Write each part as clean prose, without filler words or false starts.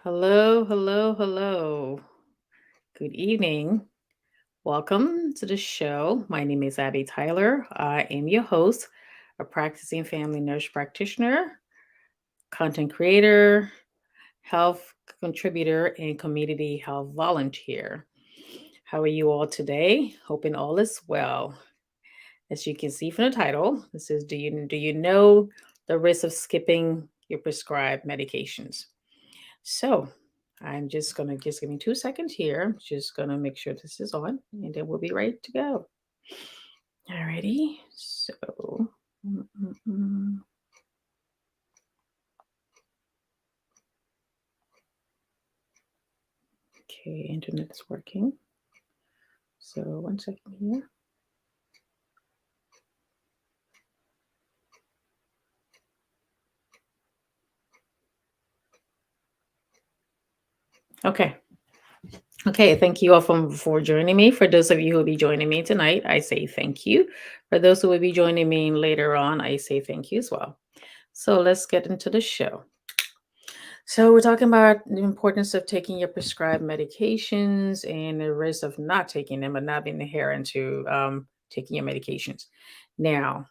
Hello, hello, hello. Good evening. Welcome to the show. My name is Abby Tyler. I am your host, a practicing family nurse practitioner, content creator, health contributor, and community health volunteer. How are you all today? Hoping all is well. As you can see from the title, this is do you know the risk of skipping your prescribed medications? So I'm just give me 2 seconds here. I'm just gonna make sure this is on and then we'll be ready to go. Alrighty. Mm, mm, mm. Okay, internet is working. So 1 second here. Okay. Okay, thank you all for joining me. For those of you who will be joining me tonight, I say thank you. For those who will be joining me later on, I say thank you as well. So let's get into the show. So we're talking about the importance of taking your prescribed medications and the risk of not taking them or not being adherent to taking your medications. Now,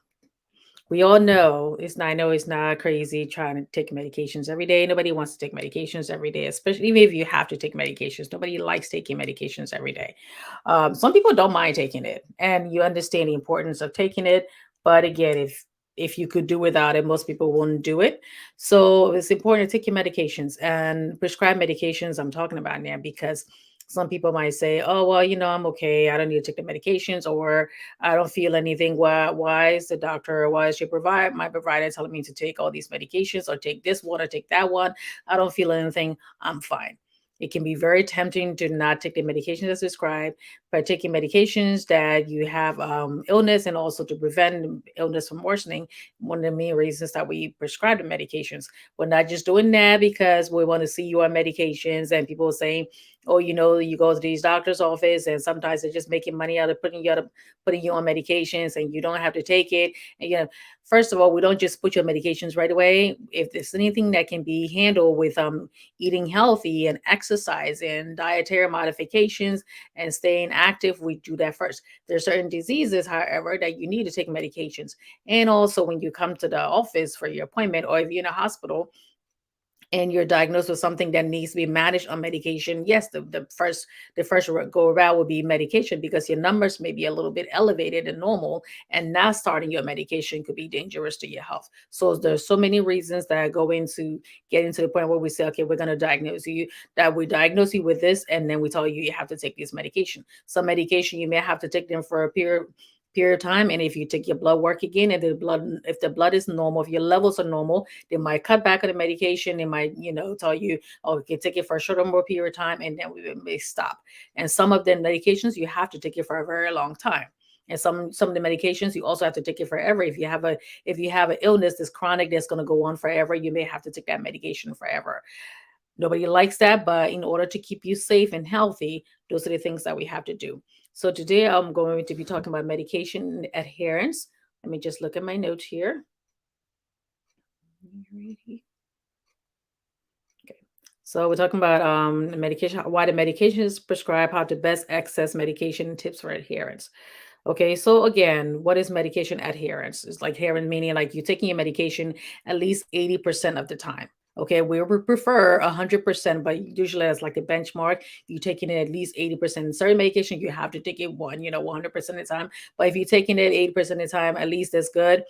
we all know it's not. I know it's not crazy trying to take medications every day. Nobody wants to take medications every day, especially even if you have to take medications. Nobody likes taking medications every day. Some people don't mind taking it, and you understand the importance of taking it. But again, if you could do without it, most people wouldn't do it. So it's important to take your medications and prescribed medications. I'm talking about now because some people might say, "Oh, well, I'm okay. I don't need to take the medications," or I don't feel anything. Why is the doctor, why is my provider telling me to take all these medications or take this one or take that one? I don't feel anything. I'm fine. It can be very tempting to not take the medications as prescribed, by taking medications that you have illness and also to prevent illness from worsening. One of the main reasons that we prescribe the medications. We're not just doing that because we want to see you on medications and people saying, oh, you go to these doctor's office and sometimes they're just making money out of putting you on medications and you don't have to take it. And first of all, we don't just put you on medications right away. If there's anything that can be handled with eating healthy and exercise and dietary modifications and staying active, we do that first. There's certain diseases, however, that you need to take medications. And also when you come to the office for your appointment or if you're in a hospital, and you're diagnosed with something that needs to be managed on medication, yes, the first go around would be medication because your numbers may be a little bit elevated and normal, and not starting your medication could be dangerous to your health. So there's so many reasons that go into getting to the point where we say, okay, we're going to diagnose you with this, and then we tell you you have to take this medication. Some medication you may have to take them for a period of time, and if you take your blood work again, and if the blood is normal, if your levels are normal, they might cut back on the medication. They might, tell you, oh, you can take it for a shorter, more period of time, and then we may stop. And some of the medications you have to take it for a very long time. And some of the medications you also have to take it forever. If you have an illness that's chronic that's going to go on forever, you may have to take that medication forever. Nobody likes that, but in order to keep you safe and healthy, those are the things that we have to do. So today I'm going to be talking about medication adherence. Let me just look at my notes here. Okay. So we're talking about medication, why the medication is prescribed, how to best access medication, and tips for adherence. Okay, so again, what is medication adherence? It's like adherence meaning like you're taking your medication at least 80% of the time. Okay, we would prefer 100%, but usually that's like the benchmark. You're taking it at least 80%. In certain medication, you have to take it 100% of the time. But if you're taking it 80% of the time, at least that's good.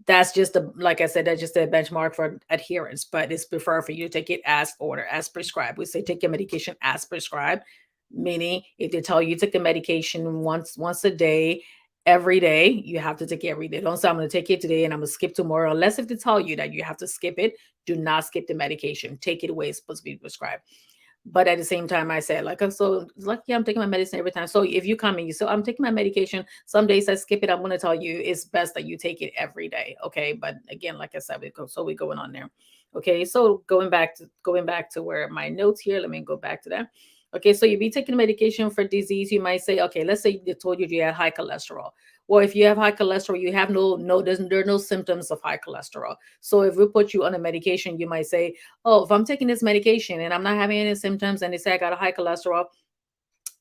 That's just like I said, that's just a benchmark for adherence, but it's preferred for you to take it as ordered, as prescribed. We say take your medication as prescribed, meaning if they tell you to take the medication once a day, every day, you have to take it every day. Don't say I'm going to take it today and I'm going to skip tomorrow, unless if they tell you that you have to skip it. Do not skip the medication. Take it away. It's supposed to be prescribed. But at the same time, I said, like, so it's like, yeah, I'm taking my medicine every time. So if you come and you say, I'm taking my medication, some days I skip it. I'm going to tell you it's best that you take it every day. Okay. But again, like I said, we're going on there. Okay. So going back to where my notes here, let me go back to that. Okay, so you be taking medication for disease. You might say, okay, let's say they told you you had high cholesterol. Well, if you have high cholesterol, you have there are no symptoms of high cholesterol. So if we put you on a medication, you might say, oh, if I'm taking this medication and I'm not having any symptoms, and they say I got a high cholesterol,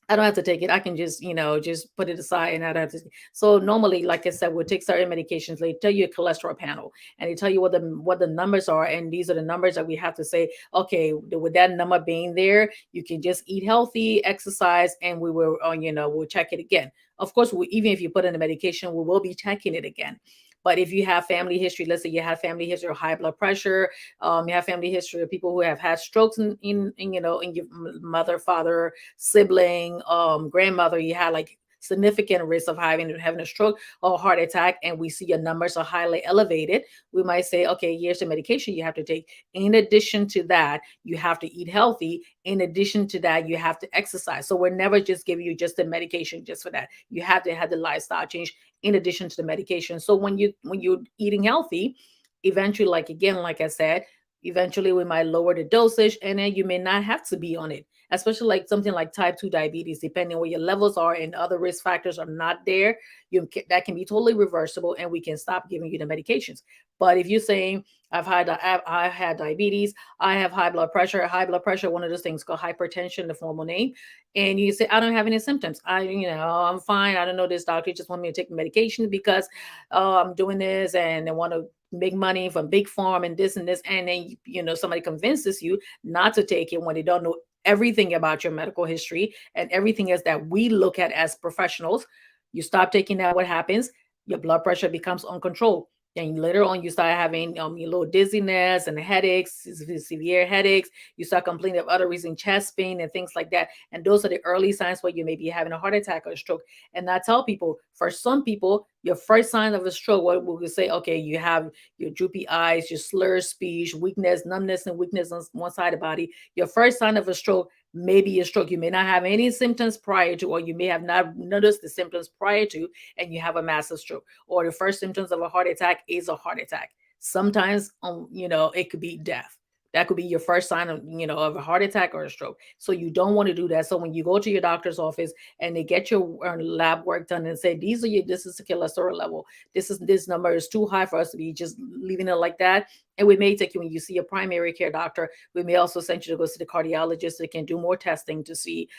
I don't have to take it. I can just, just put it aside and I don't have to. So normally, like I said, we'll take certain medications. They tell you a cholesterol panel and they tell you what the numbers are. And these are the numbers that we have to say, okay, with that number being there, you can just eat healthy, exercise, and we will, we'll check it again. Of course, even if you put in the medication, we will be checking it again. But if you have family history, let's say you have family history of high blood pressure, you have family history of people who have had strokes in your mother, father, sibling, grandmother, you had like significant risk of having a stroke or a heart attack, and we see your numbers are highly elevated, we might say, okay, here's the medication you have to take. In addition to that, you have to eat healthy. In addition to that, you have to exercise. So we're never just giving you just the medication just for that. You have to have the lifestyle change in addition to the medication. So when you're eating healthy, eventually, like again, like I said, eventually we might lower the dosage and then you may not have to be on it, especially like something like type 2 diabetes. Depending where your levels are and other risk factors are not there, that can be totally reversible and we can stop giving you the medications. But if you're saying I've had diabetes, I have high blood pressure, one of those things called hypertension, the formal name, and you say I don't have any symptoms, I'm fine, I don't know, this doctor just want me to take medication because I'm doing this and they want to make money from big farm and this, and then somebody convinces you not to take it when they don't know everything about your medical history and everything else that we look at as professionals. You stop taking that, what happens? Your blood pressure becomes uncontrolled. And later on, you start having your little dizziness and headaches, severe headaches. You start complaining of other reasons, chest pain and things like that. And those are the early signs where you may be having a heart attack or a stroke. And I tell people, for some people, your first sign of a stroke, what we will say, okay, you have your droopy eyes, your slurred speech, weakness, numbness, and weakness on one side of the body. Your first sign of a stroke may be a stroke. You may not have any symptoms prior to, or you may have not noticed the symptoms prior to, and you have a massive stroke. Or the first symptoms of a heart attack is a heart attack. Sometimes, it could be death. That could be your first sign of a heart attack or a stroke. So you don't want to do that. So when you go to your doctor's office and they get your lab work done and say, this is the cholesterol level. This number is too high for us to be just leaving it like that. And we may take you, when you see a primary care doctor, we may also send you to go see the cardiologist. They can do more testing to see,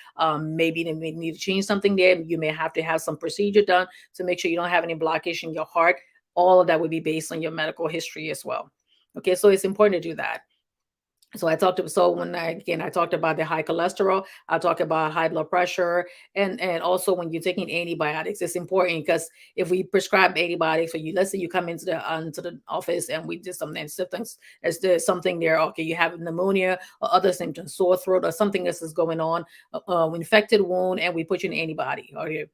maybe they may need to change something there. You may have to have some procedure done to make sure you don't have any blockage in your heart. All of that would be based on your medical history as well. Okay, so it's important to do that. So when I talked about the high cholesterol, I talk about high blood pressure, and also when you're taking antibiotics, it's important because if we prescribe antibiotics for you, let's say you come into the office and we did something symptoms, is there something there? Okay, you have pneumonia or other symptoms, sore throat or something else is going on, infected wound, and we put you in antibody. Okay,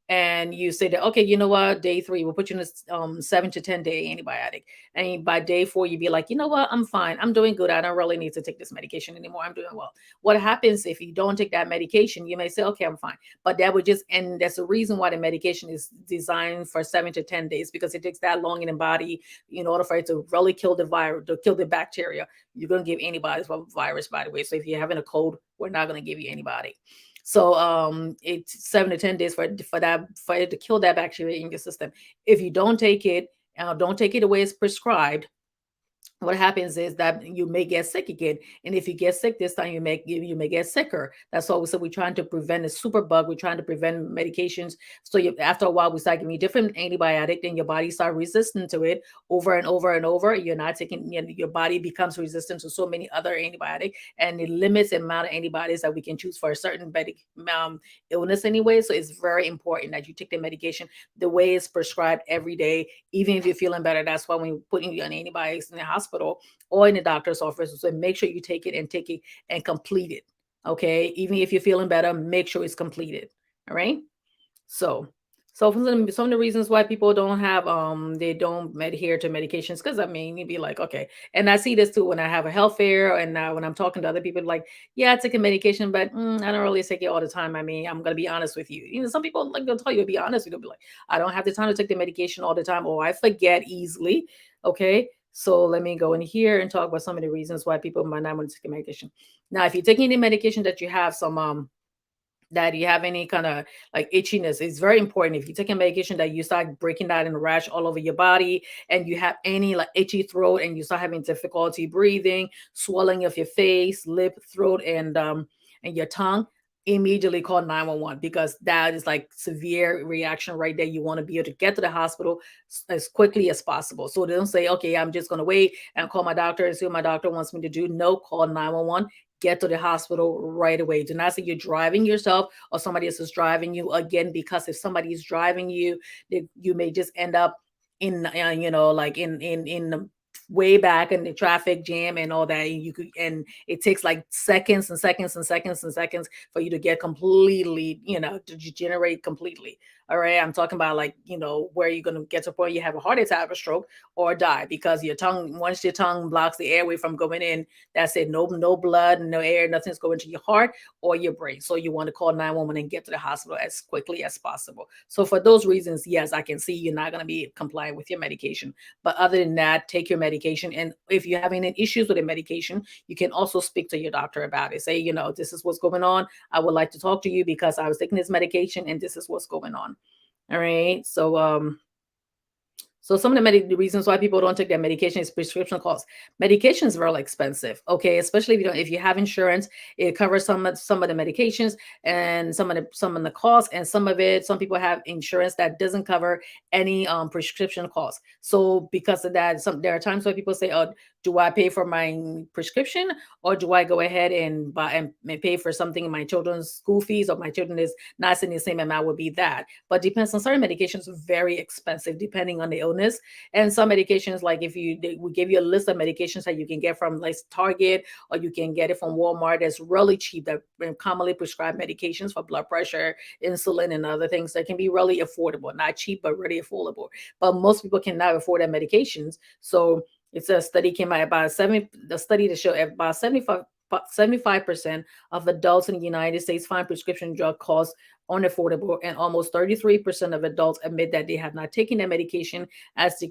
and you say that, okay, you know what, day 3 we'll put you in a 7 to 10 day antibiotic, and by day 4 you'd be like, you know what, I'm fine, I'm doing good, I don't really need to take this medication anymore, I'm doing well. What happens if you don't take that medication? You may say, okay, I'm fine, but that would just, and that's the reason why the medication is designed for 7 to 10 days, because it takes that long in the body in order for it to really kill the virus, to kill the bacteria. You're going to give antibiotics for virus, by the way. So if you're having a cold, we're not going to give you antibiotic. So it's 7 to 10 days for it to kill that bacteria in your system. If you don't take it the way it's prescribed, what happens is that you may get sick again. And if you get sick this time, you may get sicker. That's why we said we're trying to prevent a super bug. We're trying to prevent medications. So after a while, we start giving you different antibiotic, then your body start resistant to it over and over and over. You're not taking, your body becomes resistant to so many other antibiotic, and it limits the amount of antibiotics that we can choose for a certain illness anyway. So it's very important that you take the medication the way it's prescribed every day, even if you're feeling better. That's why when we're putting you on antibiotics in the hospital or in the doctor's office, so make sure you take it and complete it. Okay, even if you're feeling better, make sure it's completed. All right. So, some of the reasons why people they don't adhere to medications, because I mean, you'd be like, okay, and I see this too when I have a health fair, and when I'm talking to other people, like, yeah, I take a medication, but I don't really take it all the time. I mean, I'm gonna be honest with you. Some people, like, they'll tell you to be honest. They'll be like, I don't have the time to take the medication all the time, or I forget easily. Okay. So let me go in here and talk about some of the reasons why people might not want to take a medication. Now, if you're taking any medication that you have some that you have any kind of like itchiness. It's very important if you take a medication that you start breaking out in a rash all over your body, and you have any like itchy throat, and you start having difficulty breathing, swelling of your face, lip, throat, and your tongue. Immediately call 911, because that is like severe reaction right there. You want to be able to get to the hospital as quickly as possible. So they don't say, okay, I'm just going to wait and call my doctor and see what my doctor wants me to do. No, call 911, get to the hospital right away. Do not say you're driving yourself or somebody else is driving you, again, because if somebody is driving you, you may just end up in, like in the way back in the traffic jam and all that. And you could, and it takes like seconds and seconds and seconds and seconds for you to get completely, to degenerate completely. All right. I'm talking about like, where you're going to get to a point you have a heart attack, a stroke, or die, because your tongue, once your tongue blocks the airway from going in, that's it. No blood, no air, nothing's going to your heart or your brain. So you want to call 911 and get to the hospital as quickly as possible. So for those reasons, yes, I can see you're not going to be compliant with your medication. But other than that, take your medication. And if you're having any issues with the medication, you can also speak to your doctor about it. Say, this is what's going on. I would like to talk to you because I was taking this medication and this is what's going on. All right. So some of the reasons why people don't take their medication is prescription costs. Medication is very expensive. Okay, especially if you have insurance, it covers some of the medications and some of the costs, and some people have insurance that doesn't cover any prescription costs. So because of that, there are times where people say, "Oh, do I pay for my prescription, or do I go ahead and buy and pay for something in my children's school fees, or my children is not in the same amount?" Would be that, but depends on certain medications are very expensive depending on the illness. And some medications, like if we give you a list of medications that you can get from like Target, or you can get it from Walmart, that's really cheap, that commonly prescribed medications for blood pressure, insulin, and other things that can be really affordable, not cheap but really affordable. But most people cannot afford their medications. So it's a study came out about the study to show about 75% of adults in the United States find prescription drug costs unaffordable, and almost 33% of adults admit that they have not taken their medication as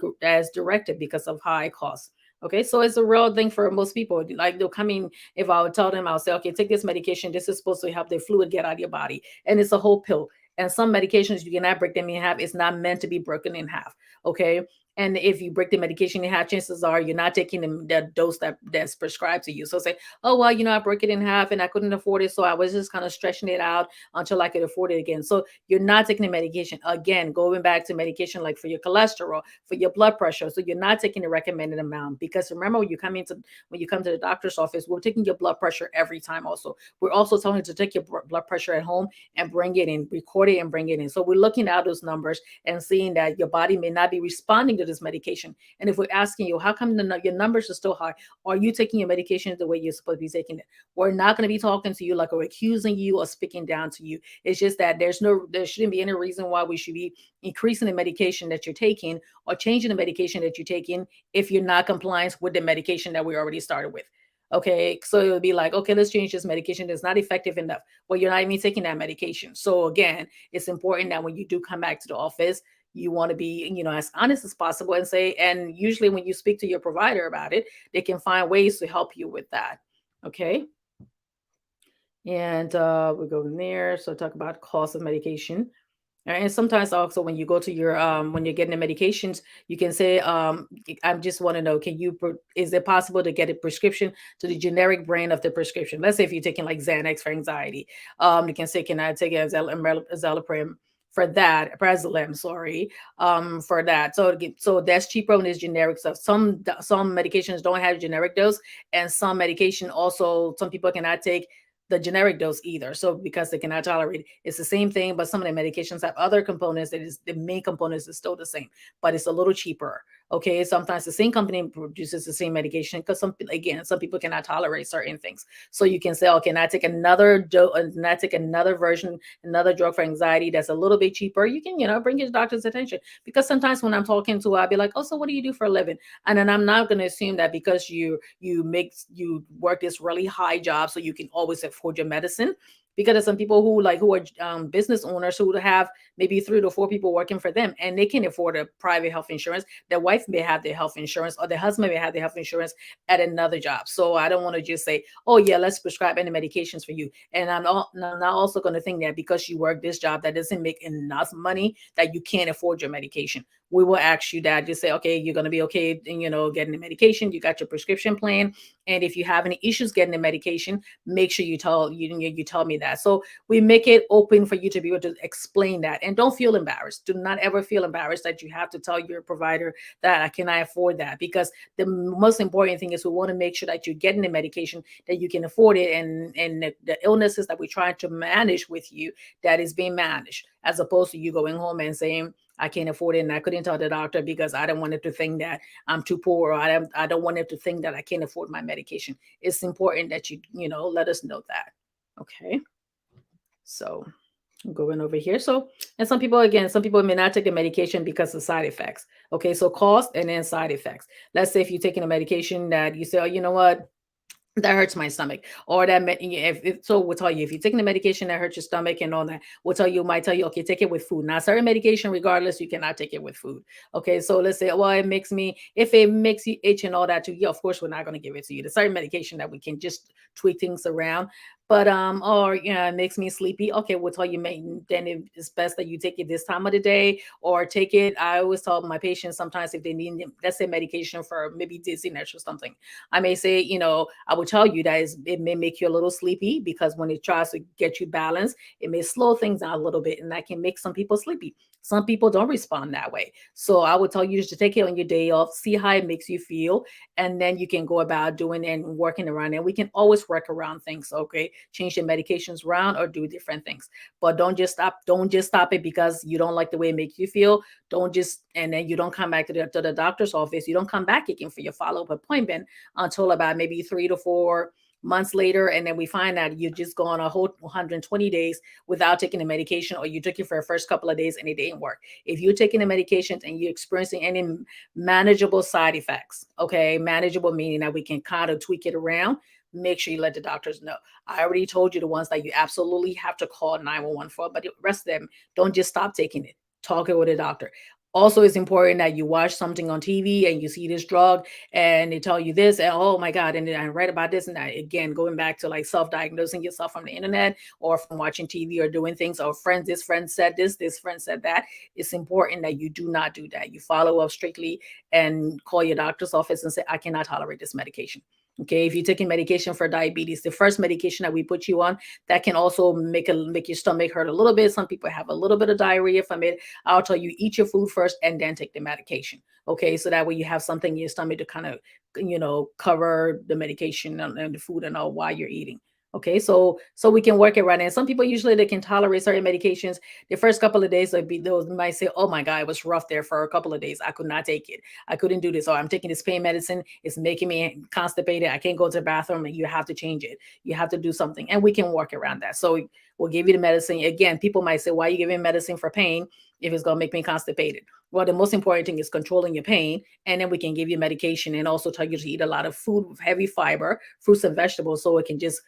directed because of high costs. Okay, so it's a real thing for most people. Like they'll come in, if I would tell them, I'll say, okay, take this medication. This is supposed to help the fluid get out of your body, and it's a whole pill. And some medications you cannot break them in half. It's not meant to be broken in half. Okay, and if you break the medication in half, chances are you're not taking the dose that's prescribed to you. So say, oh well, I broke it in half and I couldn't afford it, so I was just kind of stretching it out until I could afford it again. So you're not taking the medication. Again, going back to medication like for your cholesterol, for your blood pressure. So you're not taking the recommended amount, because remember, when you come to the doctor's office, we're taking your blood pressure every time. Also, we're also telling you to take your blood pressure at home and bring it in, record it and bring it in. So we're looking at those numbers and seeing that your body may not be responding to this medication. And if we're asking you, how come your numbers are still high? Are you taking your medication the way you're supposed to be taking it? We're not going to be talking to you like we're accusing you or speaking down to you. It's just that there shouldn't be any reason why we should be increasing the medication that you're taking or changing the medication that you're taking if you're not compliant with the medication that we already started with. Okay, so it would be like, okay, let's change this medication that's not effective enough. Well, you're not even taking that medication. So again, it's important that when you do come back to the office, you want to be, as honest as possible and say, and usually when you speak to your provider about it, they can find ways to help you with that. Okay. And we go from there. So talk about cost of medication. And sometimes also when you go to your when you're getting the medications, you can say, I just want to know, is it possible to get a prescription to the generic brand of the prescription? Let's say if you're taking like Xanax for anxiety, you can say, can I take a Zaloprim for that, Prazolam, sorry, for that. So that's cheaper when it's generic stuff. Some medications don't have generic dose, and some medication also, some people cannot take the generic dose either. So because they cannot tolerate it, it's the same thing, but some of the medications have other components that is the main components is still the same, but it's a little cheaper. Okay. Sometimes the same company produces the same medication because some people cannot tolerate certain things. So you can say, oh, can I take another version, another drug for anxiety that's a little bit cheaper? You can, bring your doctor's attention, because sometimes when I'm talking to, I'll be like, oh, so what do you do for a living? And then I'm not going to assume that because you work this really high job, so you can always afford your medicine. because there's some people who who are business owners who have maybe 3 to 4 people working for them, and they can afford a private health insurance. Their wife may have their health insurance, or their husband may have their health insurance at another job. So I don't want to just say, oh yeah, let's prescribe any medications for you. And I'm not also going to think that because you work this job that doesn't make enough money that you can't afford your medication. We will ask you that. Just say, okay, you're going to be okay, getting the medication. You got your prescription plan, and if you have any issues getting the medication, make sure you tell me that. So we make it open for you to be able to explain that, and don't feel embarrassed. Do not ever feel embarrassed that you have to tell your provider that I cannot afford that, because the most important thing is we want to make sure that you're getting the medication, that you can afford it, and the illnesses that we're trying to manage with you, that is being managed, as opposed to you going home and saying, I can't afford it, and I couldn't tell the doctor because I don't want it to think that I'm too poor, or I don't want it to think that I can't afford my medication. It's important that you let us know that. Okay. So going over here. So, and some people may not take the medication because of side effects. Okay. So cost and then side effects. Let's say if you're taking a medication that you say, oh, you know what? That hurts my stomach, or so we'll tell you, if you're taking the medication that hurts your stomach and all that, might tell you, okay, take it with food. Now certain medication, regardless, you cannot take it with food. Okay, so let's say, well, if it makes you itch and all that too, yeah, of course we're not going to give it to you. The certain medication that we can just tweak things around. But or yeah, it makes me sleepy, okay, we'll tell you, then it's best that you take it this time of the day, or take it. I always tell my patients, sometimes if they need, let's say, medication for maybe dizziness or something, I may say, I will tell you that it may make you a little sleepy, because when it tries to get you balanced, it may slow things down a little bit, and that can make some people sleepy. Some people don't respond that way. So I would tell you to take it on your day off, see how it makes you feel, and then you can go about doing and working around it. We can always work around things, okay? Change the medications around or do different things. But don't just stop it because you don't like the way it makes you feel. Don't just And then you don't come back to the doctor's office. You don't come back again for your follow-up appointment until about maybe 3 to 4 months later, and then we find out you just gone a whole 120 days without taking the medication, or you took it for the first couple of days and it didn't work. If you're taking the medications and you're experiencing any manageable side effects, okay, manageable meaning that we can kind of tweak it around, make sure you let the doctors know. I already told you the ones that you absolutely have to call 911 for, but the rest of them, don't just stop taking it. Talk it with a doctor. Also, it's important that you watch something on TV and you see this drug and they tell you this, and oh my God, and then I read about this and that. Again, going back to like self-diagnosing yourself from the internet or from watching TV or doing things, or friends, this friend said this friend said that. It's important that you do not do that. You follow up strictly and call your doctor's office and say, I cannot tolerate this medication. Okay, if you're taking medication for diabetes, the first medication that we put you on, that can also make your stomach hurt a little bit. Some people have a little bit of diarrhea from it. I'll tell you, eat your food first and then take the medication. Okay, so that way you have something in your stomach to kind of, cover the medication and the food and all while you're eating. Okay, so we can work it right. And some people, usually they can tolerate certain medications. The first couple of days, those might say, "Oh my God, it was rough there for a couple of days. I could not take it. I couldn't do this. Or I'm taking this pain medicine. It's making me constipated. I can't go to the bathroom." And you have to change it. You have to do something, and we can work around that. So we'll give you the medicine. Again, people might say, "Why are you giving medicine for pain if it's going to make me constipated?" Well, the most important thing is controlling your pain, and then we can give you medication and also tell you to eat a lot of food with heavy fiber, fruits and vegetables, so it can just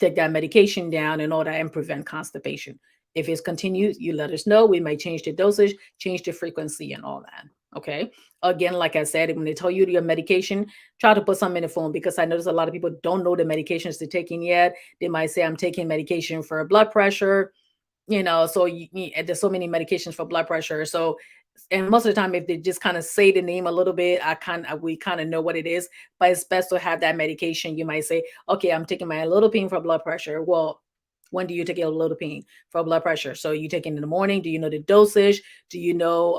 take that medication down and all that and prevent constipation. If it's continued, you let us know. We might change the dosage, change the frequency, and all that. Okay. Again, like I said, when they tell you your medication, try to put something in the phone, because I notice a lot of people don't know the medications they're taking yet. They might say, I'm taking medication for blood pressure, so there's so many medications for blood pressure. So, and most of the time, if they just kind of say the name a little bit, we kind of know what it is. But it's best to have that medication. You might say, okay, I'm taking my Lodipine for blood pressure. Well, when do you take your Lodipine for blood pressure? So you take it in the morning. Do you know the dosage? Do you know?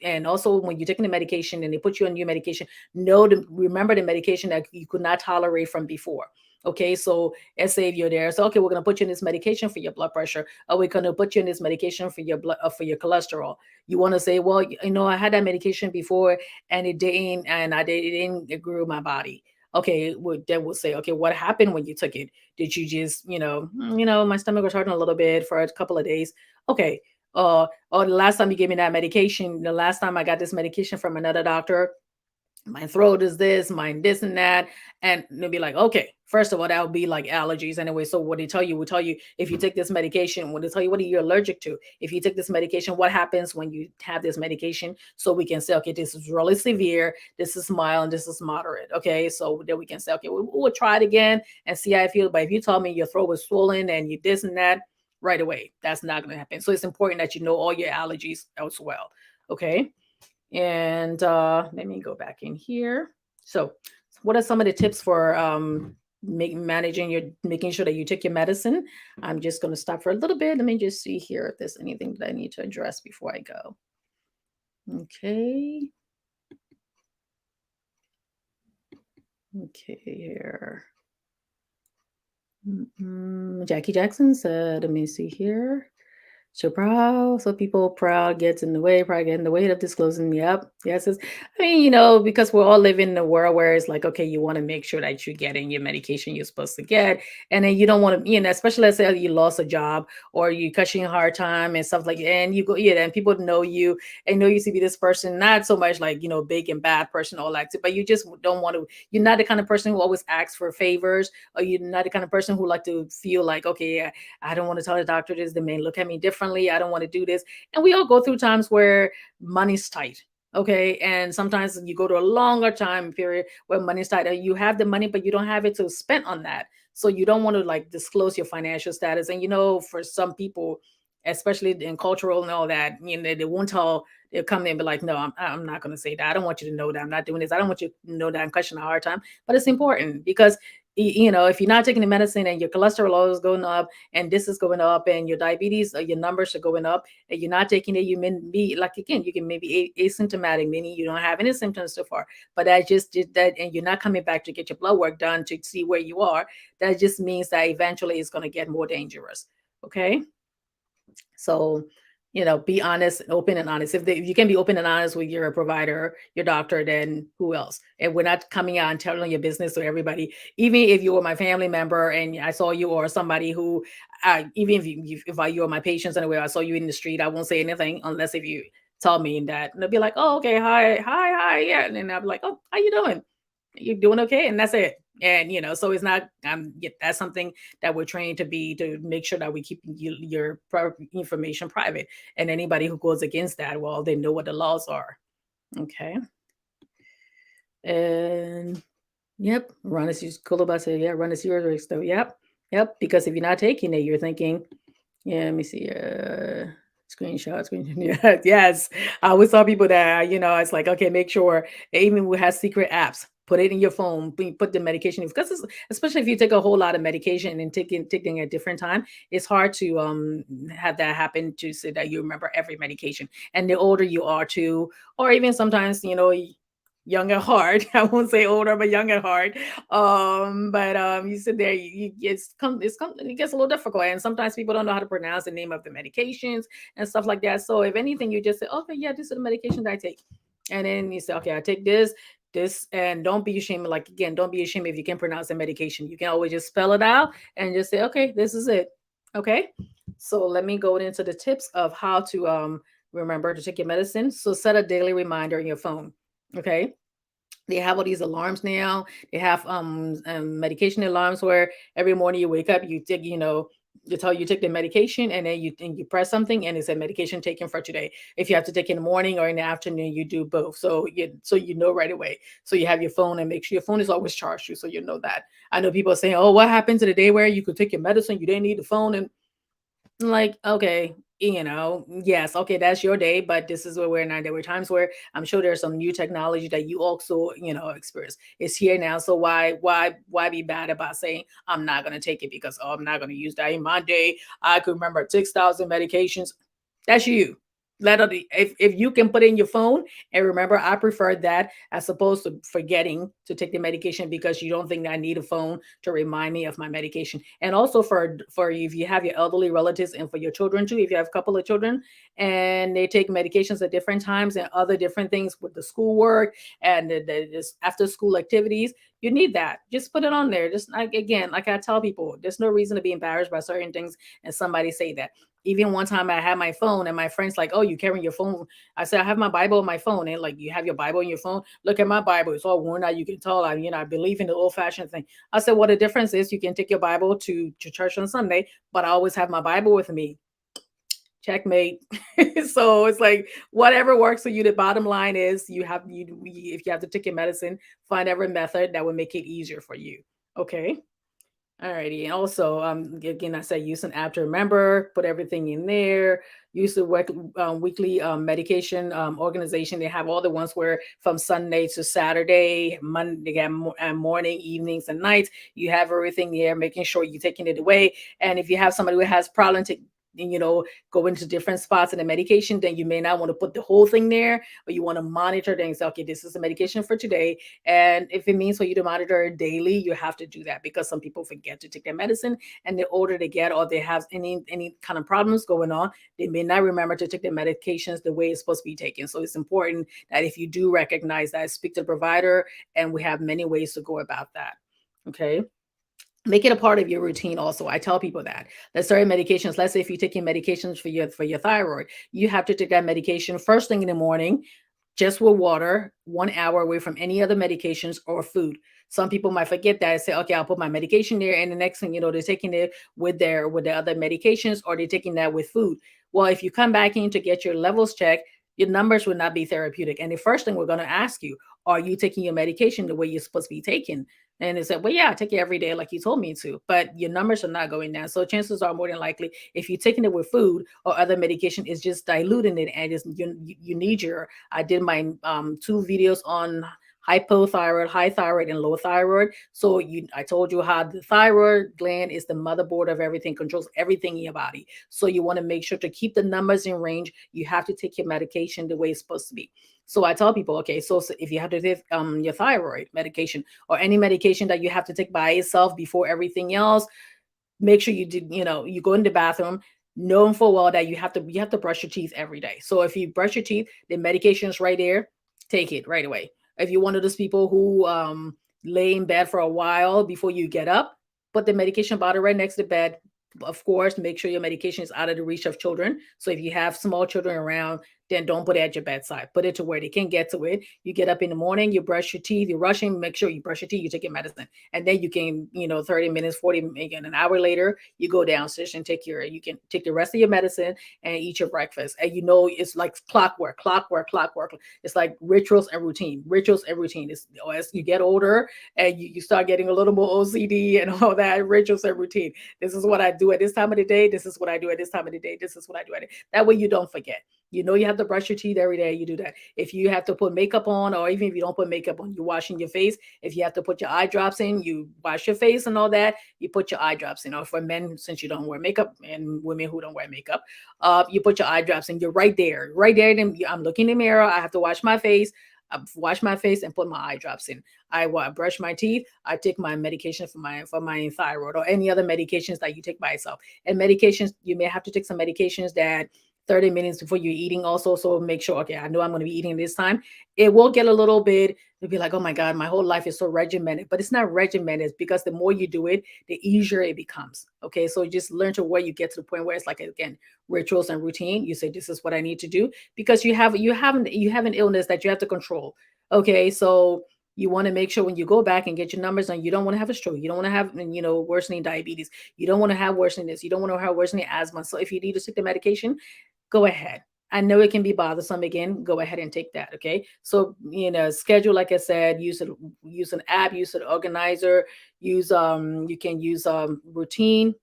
And also, when you're taking the medication and they put you on your medication, remember the medication that you could not tolerate from before. Okay, so let's say if you're there, so okay, we're gonna put you in this medication for your blood pressure, or we're gonna put you in this medication for your blood, for your cholesterol. You want to say, well, I had that medication before and it didn't agree with my body. Okay, then we'll say, okay, what happened when you took it? Did you just, my stomach was hurting a little bit for a couple of days. Okay, or the last time you gave me that medication, the last time I got this medication from another doctor, My throat is this and that. And they'll be like, okay, first of all, that would be like allergies anyway. So what they tell you will tell you, if you take this medication, when they tell you what are you allergic to, if you take this medication, what happens when you have this medication, so we can say, okay, this is really severe, this is mild, and this is moderate. Okay, so then we can say, okay, we'll try it again and see how I feel. But if you tell me your throat was swollen and you this and that, right away, that's not going to happen. So it's important that you know all your allergies as well. Okay. And let me go back in here. So, what are some of the tips for managing your making sure that you take your medicine? I'm just going to stop for a little bit. Let me just see here if there's anything that I need to address before I go. Okay. Okay, here. Jackie Jackson said, let me see here. So proud, so people proud gets in the way, pride get in the way of disclosing. Yep. Yes. I mean, because we're all living in a world where it's like, okay, you want to make sure that you're getting your medication you're supposed to get. And then you don't want to, especially let's say you lost a job or you catching a hard time and stuff like that. And you go, yeah, and people know you and know you to be this person, not so much like, big and bad person, all that, but you just don't want to, you're not the kind of person who always asks for favors, or you're not the kind of person who like to feel like, okay, yeah, I don't want to tell the doctor this. They may look at me differently. I don't want to do this. And we all go through times where money's tight. Okay. And sometimes you go to a longer time period where money's tight. You have the money, but you don't have it to spend on that. So you don't want to like disclose your financial status. And for some people, especially in cultural and all that, they won't tell, they'll come in and be like, no, I'm not going to say that. I don't want you to know that I'm not doing this. I don't want you to know that I'm catching a hard time. But it's important because if you're not taking the medicine and your cholesterol is going up and this is going up and your diabetes, your numbers are going up, and you're not taking it, you may be like, again, you can maybe asymptomatic, meaning you don't have any symptoms so far, but that just did that, and you're not coming back to get your blood work done to see where you are. That just means that eventually it's going to get more dangerous. Okay. So, be honest, open and honest. If you can be open and honest with your provider, your doctor, then who else? And we're not coming out and telling your business to everybody. Even if you were my family member and I saw you, or somebody who, even if you were my patients anyway, I saw you in the street, I won't say anything unless if you tell me that. And they'll be like, oh, okay, hi, hi, hi, yeah. And then I'll be like, oh, how you doing? You're doing okay, and that's it. And so it's not, that's something that we're trained to make sure that we keep your information private, and anybody who goes against that, well, they know what the laws are. Okay. And yep, run as you cool about say, yeah, run as your risk though. Yep. Yep, because if you're not taking it, you're thinking, yeah, let me see. Screenshot, screen. Yeah, yes. I always tell people that, it's like, okay, make sure, even we have secret apps, put it in your phone, put the medication, because especially if you take a whole lot of medication and taking at different time, it's hard to have that happen to say that you remember every medication. And the older you are too, or even sometimes, young at heart. I won't say older, but young at heart. But you sit there, it gets a little difficult, and sometimes people don't know how to pronounce the name of the medications and stuff like that. So if anything, you just say, okay, yeah, this is the medication that I take, and then you say, okay, I take this, and don't be ashamed. Like, again, don't be ashamed if you can pronounce the medication. You can always just spell it out and just say, okay, this is it. Okay. So let me go into the tips of how to remember to take your medicine. So set a daily reminder in your phone. Okay. They have all these alarms now. They have medication alarms where every morning you wake up, you take, they tell you take the medication, and then you press something and it said medication taken for today. If you have to take in the morning or in the afternoon, you do both. So you know right away. So you have your phone, and make sure your phone is always charged, so you know that. I know people are saying, oh, what happened to the day where you could take your medicine, you didn't need the phone? And like, okay, yes, okay, that's your day, but this is where we're now. There were times where I'm sure there's some new technology that you also, experience. It's here now. So why be bad about saying I'm not gonna take it because, oh, I'm not gonna use that in my day. I could remember 6,000 medications. That's you. If you can put in your phone and remember, I prefer that as opposed to forgetting to take the medication because you don't think I need a phone to remind me of my medication. And also for if you have your elderly relatives, and for your children too, if you have a couple of children and they take medications at different times and other different things with the schoolwork and the after school activities, You need that. Just put it on there. Just like, again, like I tell people, there's no reason to be embarrassed by certain things. And somebody say that. Even one time I had my phone and my friends like, "Oh, you carrying your phone?" I said, "I have my Bible on my phone." And like, "You have your Bible on your phone? Look at my Bible. It's all worn out. You can tell I believe in the old fashioned thing." I said, "Well, the difference is you can take your Bible to church on Sunday, but I always have my Bible with me." Checkmate. So it's like whatever works for you. The bottom line is if you have to take your medicine, find every method that will make it easier for you. Okay. Alrighty, and also, again, I say use an app to remember, put everything in there. Use the weekly medication organization. They have all the ones where from Sunday to Saturday, Monday, they got morning, evenings, and nights. You have everything there, making sure you're taking it away. And if you have somebody who has problem to, go into different spots in the medication, then you may not want to put the whole thing there, but you want to monitor things. Okay, this is the medication for today, and if it means for you to monitor it daily, you have to do that because some people forget to take their medicine, and the older they get or they have any kind of problems going on, they may not remember to take their medications the way it's supposed to be taken. So it's important that if you do recognize that, speak to the provider, and we have many ways to go about that. Okay. Make it a part of your routine also. I tell people that certain medications, let's say if you're taking medications for your thyroid, you have to take that medication first thing in the morning, just with water, 1 hour away from any other medications or food. Some people might forget that and say, okay, I'll put my medication there. And the next thing you know, they're taking it with their other medications, or they're taking that with food. Well, if you come back in to get your levels checked, your numbers will not be therapeutic. And the first thing we're going to ask you, are you taking your medication the way you're supposed to be taking? And they said, well, yeah, I take it every day like you told me to, but your numbers are not going down. So chances are more than likely, if you're taking it with food or other medication, it's just diluting it. And you need your, I did my 2 videos on hypothyroid, high thyroid, and low thyroid. So I told you how the thyroid gland is the motherboard of everything, controls everything in your body. So you want to make sure to keep the numbers in range. You have to take your medication the way it's supposed to be. So I tell people, okay, so if you have to take your thyroid medication or any medication that you have to take by itself before everything else, make sure you go in the bathroom knowing full well that you have to brush your teeth every day. So if you brush your teeth, the medication is right there, take it right away. If you're one of those people who lay in bed for a while before you get up, put the medication bottle right next to the bed. Of course, make sure your medication is out of the reach of children. So if you have small children around, then don't put it at your bedside. Put it to where they can't get to it. You get up in the morning, you brush your teeth, you're rushing, make sure you brush your teeth, you take your medicine. And then you can, 30 minutes, 40, again, an hour later, you go downstairs and you can take the rest of your medicine and eat your breakfast. And it's like clockwork, clockwork, clockwork. It's like rituals and routine. As you get older and you start getting a little more OCD and all that, rituals and routine. This is what I do at this time of the day. This is what I do at this time of the day. This is what I do at it. That way you don't forget. You have to brush your teeth every day. You do that. If you have to put makeup on, or even if you don't put makeup on, you're washing your face. If you have to put your eye drops in, you wash your face and all that. You put your eye drops in. Or for men, since you don't wear makeup, and women who don't wear makeup, you put your eye drops in. You're right there, right there. Then I'm looking in the mirror. I have to wash my face. I wash my face and put my eye drops in. I brush my teeth. I take my medication for my thyroid or any other medications that you take by itself. And medications, you may have to take some medications that 30 minutes before you're eating also. So make sure, okay, I know I'm going to be eating this time. It will get a little bit, you'll be like, oh my God, my whole life is so regimented. But it's not regimented because the more you do it, the easier it becomes. Okay. So just learn to where you get to the point where it's like, again, rituals and routine. You say, this is what I need to do because you have an illness that you have to control. Okay. So you want to make sure when you go back and get your numbers done, you don't want to have a stroke. You don't want to have, worsening diabetes. You don't want to have worsening this. You don't want to have worsening asthma. So if you need to take the medication, go ahead. I know it can be bothersome again. Go ahead and take that. Okay. So, schedule, like I said, use an app, use an organizer, you can use routine.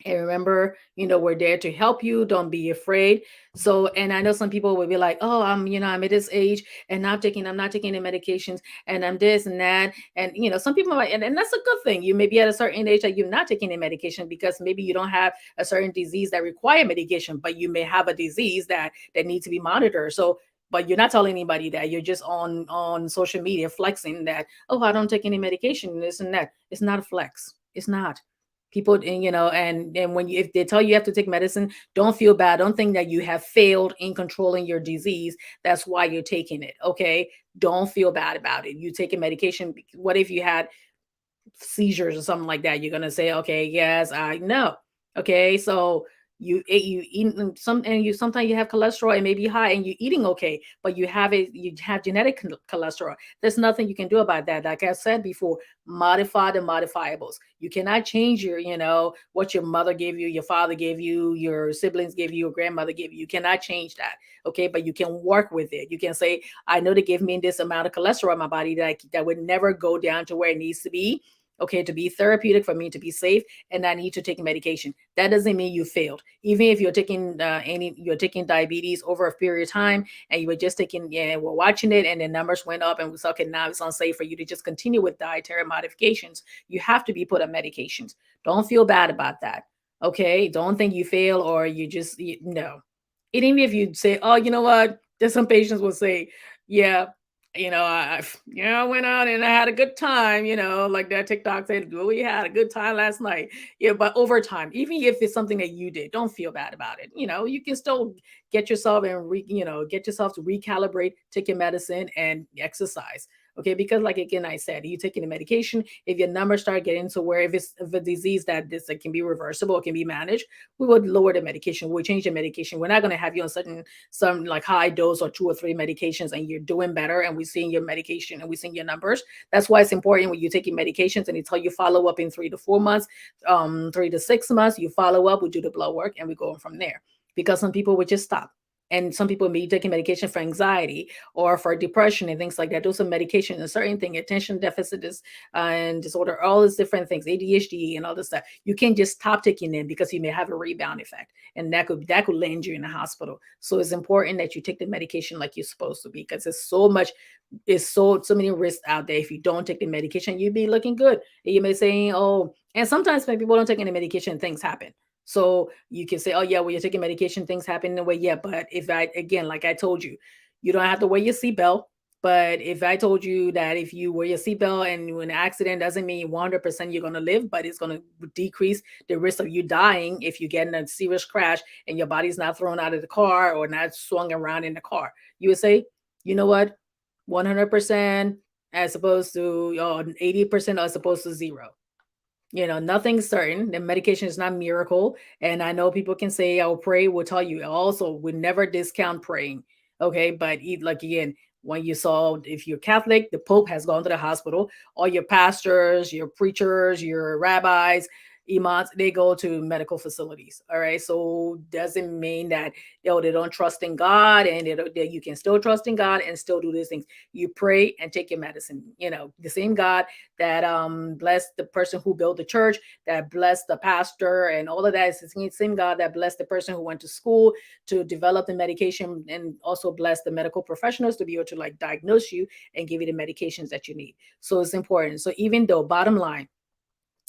And remember, we're there to help you. Don't be afraid. So, and I know some people will be like, oh, I'm at this age and I'm not taking the medications and I'm this and that. And, some people might, and that's a good thing. You may be at a certain age that you're not taking the medication because maybe you don't have a certain disease that require medication, but you may have a disease that needs to be monitored. So, but you're not telling anybody that. You're just on social media flexing that, oh, I don't take any medication, this and that. It's not a flex. It's not. People, and when if they tell you have to take medicine, don't feel bad. Don't think that you have failed in controlling your disease. That's why you're taking it. Okay, don't feel bad about it. You taking medication. What if you had seizures or something like that? You're gonna say, okay, yes, I know. Okay, so you eat some, and you sometimes you have cholesterol and maybe high, and you're eating okay, but you have genetic cholesterol. There's nothing you can do about that. Like I said before, modify the modifiables. You cannot change what your mother gave you, your father gave you, your siblings gave you, your grandmother gave you. You cannot change that. Okay, but you can work with it. You can say, I know they give me this amount of cholesterol in my body that would never go down to where it needs to be. Okay, to be therapeutic for me to be safe, and I need to take medication. That doesn't mean you failed. Even if you're taking diabetes over a period of time, and you were just taking, yeah, we're watching it, and the numbers went up, and we saw, okay, now it's unsafe for you to just continue with dietary modifications. You have to be put on medications. Don't feel bad about that. Okay, don't think you fail, or no. And even if you say, oh, you know what, there's some patients will say, yeah, I went out and I had a good time, like that TikTok said, well, we had a good time last night. Yeah, but over time, even if it's something that you did, don't feel bad about it. You can still get yourself to recalibrate, take your medicine and exercise. Okay, because like again, I said, you taking the medication. If your numbers start getting to where if a disease that can be reversible, it can be managed, we would lower the medication. We'll change the medication. We're not going to have you on some like high dose or two or three medications, and you're doing better, and we're seeing your medication and we're seeing your numbers. That's why it's important when you're taking medications, and they tell you follow up in 3 to 4 months, 3 to 6 months. You follow up, we do the blood work, and we go on from there. Because some people would just stop. And some people may be taking medication for anxiety or for depression and things like that. Those are medication and certain thing, attention and disorder, all these different things, ADHD and all this stuff. You can't just stop taking them because you may have a rebound effect, and that could land you in the hospital. So it's important that you take the medication like you're supposed to, because it's so many risks out there. If you don't take the medication, you'd be looking good. And you may say, oh, and sometimes when people don't take any medication, things happen. So you can say, oh yeah, well, you're taking medication, things happen in a way. Yeah, but if I again, like I told you, you don't have to wear your seatbelt. But if I told you that if you wear your seatbelt and an accident, doesn't mean 100% you're going to live, but it's going to decrease the risk of you dying if you get in a serious crash and your body's not thrown out of the car or not swung around in the car. You would say, you know what, 100% as opposed to 80% as opposed to zero. Nothing's certain. The medication is not a miracle. And I know people can say, I'll pray. We'll tell you also, we never discount praying. Okay. But like again, when you saw, if you're Catholic, the Pope has gone to the hospital. All your pastors, your preachers, your rabbis, imams, they go to medical facilities. All right. So doesn't mean that they don't trust in God, and that you can still trust in God and still do these things. You pray and take your medicine. The same God that blessed the person who built the church, that blessed the pastor, and all of that is the same God that blessed the person who went to school to develop the medication, and also bless the medical professionals to be able to like diagnose you and give you the medications that you need. So it's important. So even though, bottom line,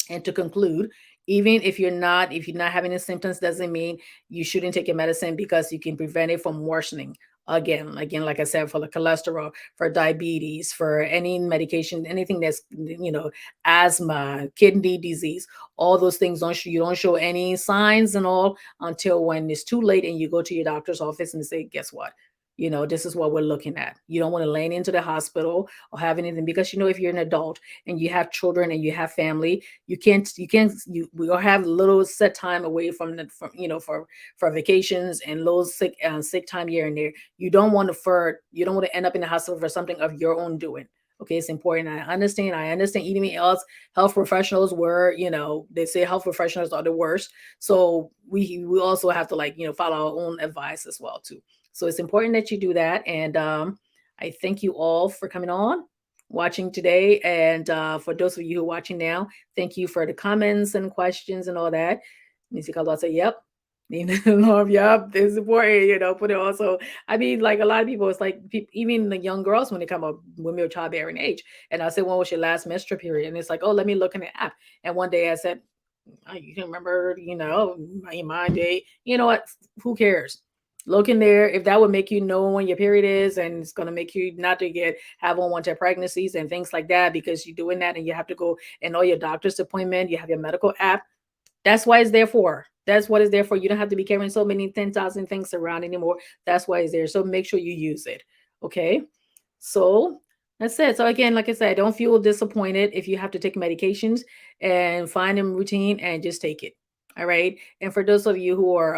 and to conclude, even if you're not having the symptoms, doesn't mean you shouldn't take your medicine, because you can prevent it from worsening. Again, like I said, for the cholesterol, for diabetes, for any medication, anything that's asthma, kidney disease, all those things you don't show any signs and all until when it's too late, and you go to your doctor's office and say, guess what? This is what we're looking at. You don't want to land into the hospital or have anything, because if you're an adult and you have children and you have family, we all have little set time away for vacations and little sick time here and there. You don't want to end up in the hospital for something of your own doing. Okay, it's important. I understand even else health professionals were, they say health professionals are the worst. So we also have to follow our own advice as well too. So it's important that you do that. And I thank you all for coming on, watching today. And for those of you who are watching now, thank you for the comments and questions and all that. Missy Carlos say, yep. Love, yep, it's important, put it also. I mean, like a lot of people, it's like even the young girls when they come up, when they're childbearing age. And I said, when was your last menstrual period? And it's like, oh, let me look in the app. And one day I said, oh, you can remember, my day. You know what? Who cares? Look in there. If that would make you know when your period is, and it's going to make you not to have unwanted pregnancies and things like that, because you're doing that, and you have to go and all your doctor's appointment, you have your medical app. That's why it's there for. That's what it's there for. You don't have to be carrying so many 10,000 things around anymore. That's why it's there. So make sure you use it. Okay. So that's it. So again, like I said, don't feel disappointed if you have to take medications, and find them routine and just take it. All right. And for those of you who are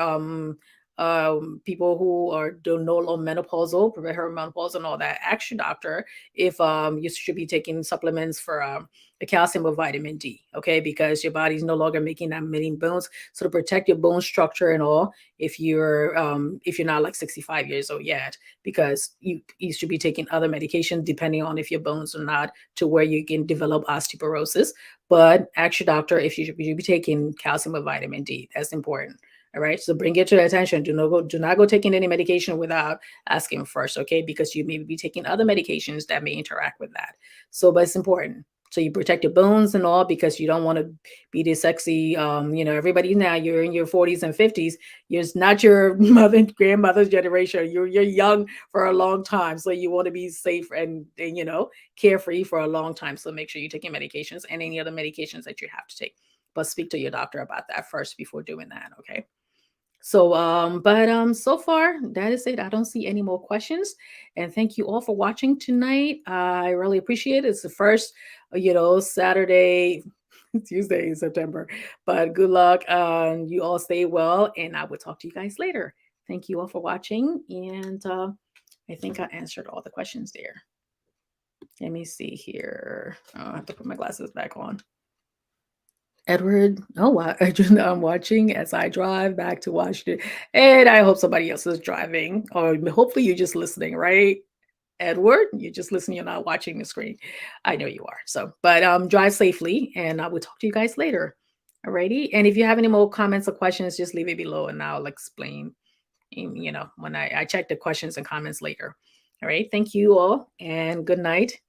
people who are do no longer menopausal, prevent her menopause and all that, ask your doctor if you should be taking supplements for the calcium or vitamin D, okay? Because your body's no longer making that many bones. So to protect your bone structure and all, if you're not like 65 years old yet, because you should be taking other medications depending on if your bones are not to where you can develop osteoporosis. But ask your doctor if you should be taking calcium or vitamin D. That's important. All right. So bring it to their attention. Do not go taking any medication without asking first, okay? Because you may be taking other medications that may interact with that. So, but it's important. So you protect your bones and all, because you don't want to be this sexy. Everybody now, you're in your 40s and 50s. You're not your mother and grandmother's generation. You're young for a long time. So you want to be safe and carefree for a long time. So make sure you take your medications and any other medications that you have to take. But speak to your doctor about that first before doing that. Okay. But so far that is it. I don't see any more questions. And thank you all for watching tonight. I really appreciate it. It's the first, Saturday, Tuesday in September. But good luck. You all stay well, and I will talk to you guys later. Thank you all for watching. And I think I answered all the questions there. Let me see here. I have to put my glasses back on. Edward, oh wow, I'm watching as I drive back to Washington, and I hope somebody else is driving, or hopefully you're just listening, right? Edward, you're just listening, you're not watching the screen. I know you are. So, but drive safely, and I will talk to you guys later. Alrighty, and if you have any more comments or questions, just leave it below, and I'll explain. When I check the questions and comments later. All right, thank you all, and good night.